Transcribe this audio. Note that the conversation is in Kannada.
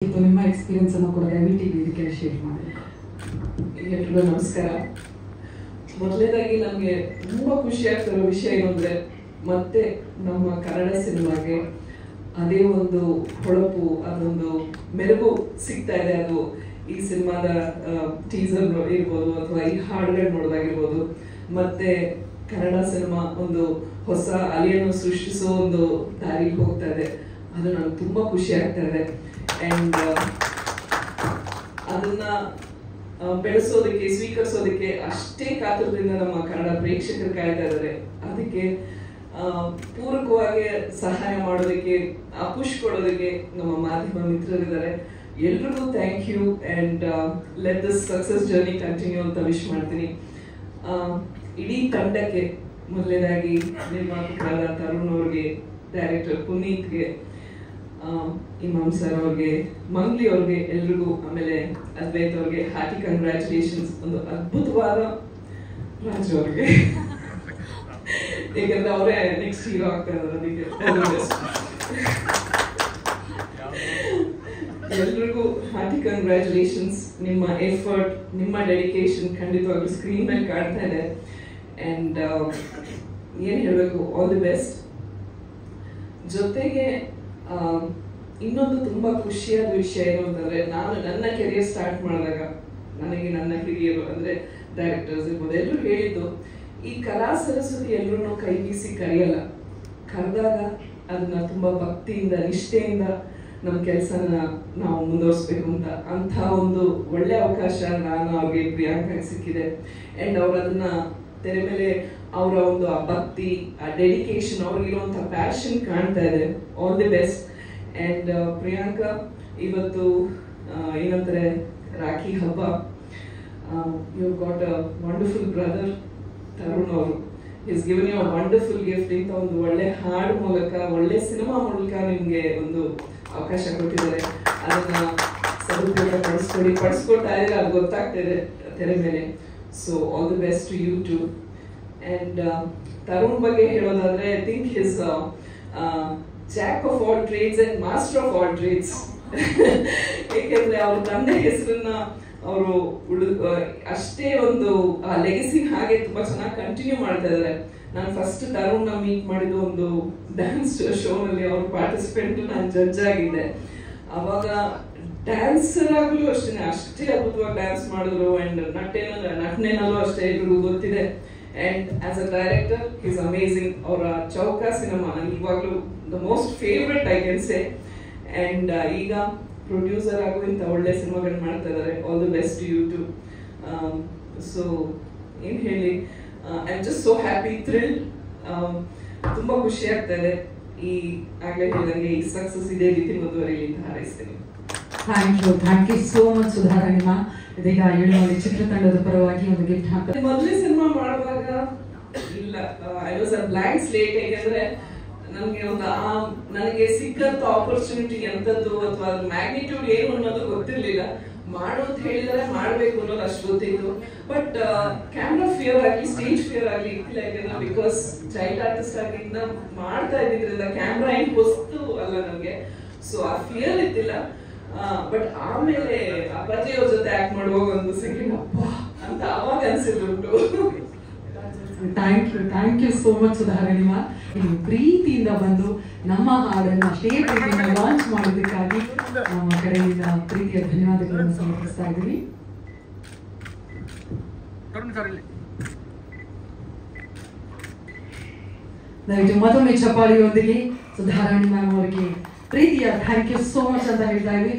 ನಿಮ್ಮ ಎಕ್ಸ್ಪೀರಿಯನ್ಸ್ ಅನ್ನು ಕೂಡ ದಯವಿಟ್ಟು ವೇದಿಕೆ ಶೇರ್ ಮಾಡಿ. ಎಲ್ಲರಿಗೂ ನಮಸ್ಕಾರ. ಮೊದಲನೇದಾಗಿ ನಮಗೆ ತುಂಬಾ ಖುಷಿ ಆಗ್ತಿರೋ ವಿಷಯ ಏನಂದ್ರೆ ಮತ್ತೆ ನಮ್ಮ ಕನ್ನಡ ಸಿನಿಮಾಗೆ ಅದೇ ಒಂದು ಹೊಳಪು, ಅದೊಂದು ಮೆರುಗು ಸಿಗ್ತಾ ಇದೆ. ಅದು ಈ ಸಿನಿಮಾದ ಟೀಸರ್ ಇರ್ಬೋದು ಅಥವಾ ಈ ಹಾಡುಗಳು ನೋಡೋದಾಗಿರ್ಬೋದು. ಮತ್ತೆ ಕನ್ನಡ ಸಿನಿಮಾ ಒಂದು ಹೊಸ ಅಲೆಯನ್ನು ಸೃಷ್ಟಿಸೋ ಒಂದು ದಾರಿಗೆ ಹೋಗ್ತಾ ಇದೆ. ಅದು ನನಗೆ ತುಂಬಾ ಖುಷಿ ಆಗ್ತಾ ಇದೆ. ಅಂಡ್ ಅದನ್ನ ಬೆಳೆಸೋದಕ್ಕೆ, ಸ್ವೀಕರಿಸೋದಕ್ಕೆ ಅಷ್ಟೇ ಕಾತುರದಿಂದ ನಮ್ಮ ಕನ್ನಡ ಪ್ರೇಕ್ಷಕರು ಕಾಯ್ತಾ ಇದ್ದಾರೆ. ಅದಕ್ಕೆ ಪೂರಕವಾಗಿ ಸಹಾಯ ಮಾಡೋದಕ್ಕೆ, ಪುಷ್ ಕೊಡೋದಕ್ಕೆ ನಮ್ಮ ಮಾಧ್ಯಮ ಮಿತ್ರರಿದ್ದಾರೆ. ಎಲ್ರಿಗೂ thank you and let this success journey continue ಅಂತ ವಿಶ್ ಮಾಡ್ತೀನಿ. ಇಡೀ ತಂಡಕ್ಕೆ ಮೊದಲನೇದಾಗಿ ನಿರ್ಮಾಪಕರಾದ ತರುಣ್ ಅವ್ರಿಗೆ, ಡೈರೆಕ್ಟರ್ ಪುನೀತ್ಗೆ, ಇಮಾಮ್ ಸರ್ ಅವ್ರಿಗೆ, ಮಂಗ್ಲಿ ಅವ್ರಿಗೆ, ಎಲ್ರಿಗೂ, ಆಮೇಲೆ ಅದ್ವೈತ್ ಅವ್ರಿಗೆ ಹಾರ್ಟಿ ಕಂಗ್ರ್ಯಾಚುಲೇಷನ್ಸ್. ಒಂದು ಅದ್ಭುತವಾದ ರಾಜು ಅವ್ರಿಗೆ, ಯಾಕಂದ್ರೆ ಅವರೇ ನೆಕ್ಸ್ಟ್ ಹೀರೋ ಆಗ್ತಾ ಇದ್ದಾರೆ. ಅದಕ್ಕೆ ಎಲ್ರಿಗೂ ಹಾರ್ಟಿ ಕಂಗ್ರ್ಯಾಚುಲೇಷನ್ಸ್. ನಿಮ್ಮ ಎಫರ್ಟ್, ನಿಮ್ಮ ಡೆಡಿಕೇಶನ್ ಖಂಡಿತವಾಗ್ಲೂ ಸ್ಕ್ರೀನ್ ಮೇಲೆ ಕಾಡ್ತಾ ಇದೆ. ಅಂಡ್ ಏನ್ ಹೇಳ್ಬೇಕು, ಆಲ್ ದಿ ಬೆಸ್ಟ್. ಜೊತೆಗೆ ಇನ್ನೊಂದು ತುಂಬಾ ಖುಷಿಯಾದ ವಿಷಯ ಏನು ಅಂತಂದ್ರೆ, ನಾನು ನನ್ನ ಕೆರಿಯರ್ ಸ್ಟಾರ್ಟ್ ಮಾಡಿದಾಗ ನನಗೆ ನನ್ನ ಹಿರಿಯರು ಅಂದ್ರೆ ಡೈರೆಕ್ಟರ್ಸ್ ಇರ್ಬೋದು, ಎಲ್ಲರೂ ಹೇಳಿದ್ದು, ಈ ಕಲಾ ಸರಸ್ವತಿ ಎಲ್ಲರೂ ಕೈ ಬೀಸಿ ಕರೆಯಲ್ಲ, ಕರೆದಾಗ ಅದನ್ನ ತುಂಬಾ ಭಕ್ತಿಯಿಂದ, ನಿಷ್ಠೆಯಿಂದ ನಮ್ಮ ಕೆಲಸನ ನಾವು ಮುಂದುವರಿಸ್ಬೇಕು ಅಂತ ಒಂದು ಒಳ್ಳೆ ಅವಕಾಶ ನಾನು ಅವ್ರಿಗೆ, ಪ್ರಿಯಾಂಕಾಗೆ ಸಿಕ್ಕಿದೆ. ಅಂಡ್ ಅವ್ರು ಅದನ್ನ ತೆರೆ ಮೇಲೆ ಅವರ ಒಂದು ಆ ಭಕ್ತಿ, ಆ ಡೆಡಿಕೇಶನ್, ಅವ್ರಿಗಿರುವಂತಹ ಪ್ಯಾಷನ್ ಕಾಣ್ತಾ ಇದೆ. All the best. And Priyanka, ಇವತ್ತು ಏನಂತಾರೆ, ರಾಖಿ ಹಬ್ಬ. You got a wonderful brother Tarun ಅವರು. Is given you a wonderful gift. ಇಂಥ ಒಂದು ಒಳ್ಳೆ ಹಾಡು ಮೂಲಕ, ಒಳ್ಳೆ ಸಿನಿಮಾ ಮೂಲಕ ನಿಮ್ಗೆ ಒಂದು ಅವಕಾಶ ಕೊಟ್ಟಿದ್ದಾರೆ. ಅದನ್ನ ಸದುಪಯೋಗ ಪಡಿಸ್ಕೊಳ್ತಾ ಇದ್ರೆ ಅದು ಗೊತ್ತಾಗ್ತಾ ಇದೆ ತೆರೆ ಮೇಲೆ. So all the best to you too. And Tarun ಬಗ್ಗೆ ಹೇಳೋದಾದ್ರೆ, I think his jack of all trades and master of all trades. ಏಕೆಂದ್ರೆ ಅವ್ರ ತಂದೆ ಹೆಸರನ್ನ ಅವರು ಅಷ್ಟೇ ಒಂದು ಲೆಗಸಿ ಹಾಗೆ ತುಂಬಾ ಚೆನ್ನಾಗಿ ಕಂಟಿನ್ಯೂ ಮಾಡ್ತಾ ಇದ್ದಾರೆ. ನಾನು ಫಸ್ಟ್ ತರುಣ್ ನ ಮೀಟ್ ಮಾಡಿದ್ದು ಒಂದು ಡ್ಯಾನ್ಸ್ ಶೋ ನಲ್ಲಿ. ಅವ್ರ ಪಾರ್ಟಿಸಿಪೆಂಟ್, ನಾನು ಜಡ್ಜ್ ಆಗಿದ್ದೆ. ಅವಾಗ ಡ್ಯಾನ್ಸರ್ ಆಗಲೂ ಅಷ್ಟೇ ಅದ್ಭುತವಾಗಿ ಡ್ಯಾನ್ಸ್ ಮಾಡಿದ್ರು. ಅಂಡ್ ನಟನೆನಲ್ಲೂ ಅಷ್ಟೇ ಎಲ್ರಿಗೂ ಗೊತ್ತಿದೆ. And as a director is amazing. ಅವರ ಚೌಕ ಸಿನಿಮಾ ನನಗೆ ಇವಾಗಲೂ the most favourite I can say. And ಈಗ ಪ್ರೊಡ್ಯೂಸರ್ ಆಗು ಇಂಥ ಒಳ್ಳೆ ಸಿನಿಮಾಗಳನ್ನ ಮಾಡ್ತಾ ಇದ್ದಾರೆ. All the best you too. So ಏನ್ ಹೇಳಿ, I am just so happy, thrilled. ತುಂಬಾ ಖುಷಿ ಆಗ್ತಾ ಇದೆ. ಈ ಆಗ್ಲೇ ಹೇಳಿದಂಗೆ ಈ ಸಕ್ಸಸ್ ಇದೇ ರೀತಿ ಮುಂದುವರಿಲಿ ಅಂತ ಹಾರೈಸ್ತೇನೆ. ಥ್ಯಾಂಕ್ ಯು ಸೋ ಮಚ್ ಸುಧಾರಾಣಿಮಾ. ಇದೀಗ ಏಳುಮಲೆ ಚಿತ್ರತಂಡದ ಪರವಾಗಿ ಒಂದು ಗಿಫ್ಟ್ ಹಾಕ್ತಾರೆ. ಮೊದಲೇ ಸಿನಿಮಾ ಮಾಡುವಾಗ ಇಲ್ಲ, I was a blank slate. ಯಾಕಂದ್ರೆ ನನಗೆ ನನಗೆ ಸಿಕ್ಕಂತ ಆಪರ್ಚುನಿಟಿ ಎಂತದ್ದು ಅಥವಾ ಅದ್ರ ಮ್ಯಾಗ್ನಿಟ್ಯೂಡ್ ಏನು ಅನ್ನೋದು ಗೊತ್ತಿರ್ಲಿಲ್ಲ. ಮಾಡು ಅಂತ ಹೇಳಿದ್ರೆ ಮಾಡ್ಬೇಕು ಅನ್ನೋದು ಅಷ್ಟು ಗೊತ್ತಿತ್ತು. ಬಟ್ ಕ್ಯಾಮ್ರಾ ಫಿಯರ್ ಆಗಲಿ, ಸ್ಟೇಜ್ ಫಿಯರ್ ಆಗಲಿ ಇತ್ತಿಲ್ಲ. ಯಾಕಂದ್ರೆ ಬಿಕಾಸ್ ಚೈಲ್ಡ್ ಆರ್ಟಿಸ್ಟ್ ಆಗಿಂದ ಮಾಡ್ತಾ ಇದ್ದಿದ್ರಿಂದ ಕ್ಯಾಮ್ರಾ ಏನು ಹೊಸ್ತು ಅಲ್ಲ ನನಗೆ. ಸೊ ಆ ಫಿಯರ್ ಇತ್ತಿಲ್ಲ. ಬಟ್ ಆಮೇಲೆ ಅಪ್ಪಾಜಿ ಅವ್ರ ಜೊತೆ ಆಕ್ಟ್ ಮಾಡುವಾಗ ಒಂದು ಸೆಕೆಂಡ್ ಅಪ್ಪ ಅಂತ ಅವಾಗ ಅನ್ಸಿದ್ದುಂಟು. ಥ್ಯಾಂಕ್ ಯು ಸೋ ಮಚ್ ಸುಧಾರಾಣಿಮಾ. ಪ್ರೀತಿಯಿಂದ ಬಂದು ನಮ್ಮ ಹಾಡನ್ನು ಅಷ್ಟೇ ಪ್ರೀತಿಯಿಂದ ಲಾಂಚ್ ಮಾಡೋದಕ್ಕಾಗಿ ನಮ್ಮ ಕಡೆಯಿಂದ ಪ್ರೀತಿಯ ಧನ್ಯವಾದಗಳನ್ನು ಸಮರ್ಪಿಸ್ತಾ ಇದ್ದೀವಿ. ದಯವಿಟ್ಟು ಮತ್ತೊಮ್ಮೆ ಚಪ್ಪಾಳಿಯೊಂದಿಗೆ ಸುಧಾರಾಣಿ ಮ್ಯಾಮ್ ಅವರಿಗೆ ಪ್ರೀತಿಯ ಥ್ಯಾಂಕ್ ಯು ಸೋ ಮಚ್ ಅಂತ ಹೇಳ್ತಾ ಇದ್ದೀವಿ.